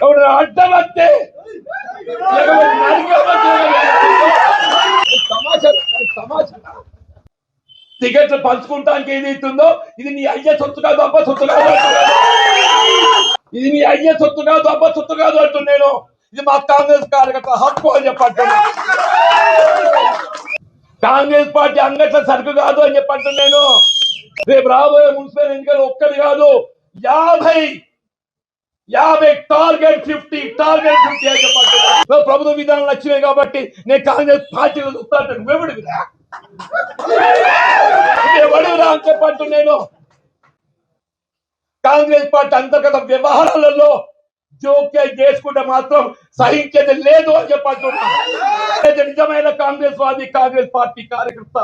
ఎవడు అడ్డం వస్తే టికెట్లు పంచుకుంటానికి ఏదైతుందో ఇది నీ అయ్యే సొత్తు కాదు, అబ్బ సొత్తు కాదు. ఇది నీ అయ్యే సొత్తు కాదు, అబ్బ సొత్తు కాదు అంటు నేను. ఇది మా కాంగ్రెస్ కార్యకర్త హక్కు అని చెప్పండి. కాంగ్రెస్ పార్టీ అంగట్ల సరుకు కాదు అని చెప్పంటు నేను. రేపు రాబోయే మున్సిపల్ ఎన్నికలు ఒక్కటి కాదు, 50 టార్గెట్ 50 అని చెప్పంటున్నాను. ప్రభుత్వ విధానాలు వచ్చినాయి కాబట్టి నేను కాంగ్రెస్ పార్టీలో చూస్తాను. ఎవడురా అని చెప్పంటు నేను. కాంగ్రెస్ పార్టీ అంతర్గత వ్యవహారాలలో జోక్యం చేసుకుంటే మాత్రం సహించేది లేదు అని చెప్పంటున్నా. నిజమైన కాంగ్రెస్ వాది, కాంగ్రెస్ పార్టీ కార్యకర్త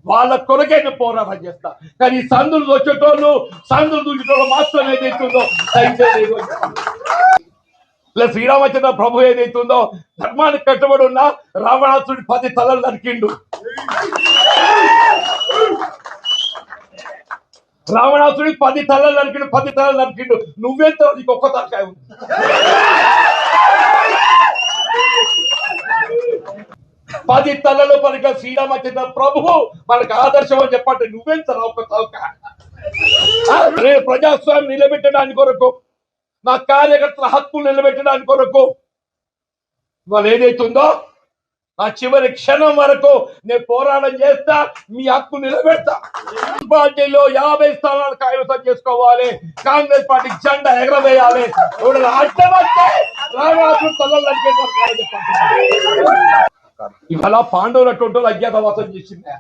వాళ్ళ కొరకే పోరాటం చేస్తా. కానీ సందులు వచ్చేటోళ్ళు, సందులు దూచేటోళ్ళు మాత్రం ఏదైతుందో సహించేది. ఇలా శ్రీరామచంద్ర ప్రభు ఏదైతుందో ధర్మానికి కట్టుబడి ఉన్న రావణాసుడి 10 తలలు నరికిండు. రావణాసుడి 10 తలలు నరికిండు. నువ్వెంత నీకు ఒక్క తలకాయ ఉంది. పది తలలో పలిక శ్రీరామచంద్ర ప్రభువు మనకు ఆదర్శం అని చెప్పండి. నువ్వెంత ఒక్క తలకాయ. నేను ప్రజాస్వామ్యం నిలబెట్టడానికి కొరకు, నా కార్యకర్తల హక్కులు నిలబెట్టడానికి కొరకు వాళ్ళు ఏదైతుందో నా చివరి క్షణం వరకు నేను పోరాటం చేస్తా. మీ హక్కు నిలబెడతా. పార్టీలో 50 స్థానాలు కైవసం చేసుకోవాలి. కాంగ్రెస్ పార్టీ జెండా ఎగరవేయాలి. అడ్డమంటే ఇవాళ పాండవులు అటువంటి అజ్ఞాతవాసం చేసింది.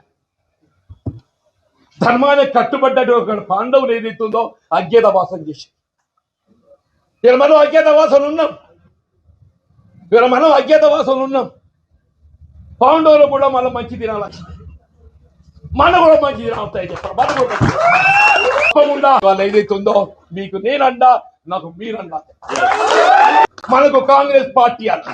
ధర్మానికి కట్టుబడ్డటువంటి పాండవులు ఏదైతుందో అజ్ఞాతవాసం చేసింది. ఇలా మనం అజ్ఞాతవాసం ఉన్నాం. పాండవులు కూడా మళ్ళీ మంచి దినాలు మన కూడా మంచి దినాలు వస్తాయి చెప్పారు. మన కూడా వాళ్ళు ఏదైతుందో మీకు నేనండా, నాకు మీరన్నా. మనకు కాంగ్రెస్ పార్టీ అన్న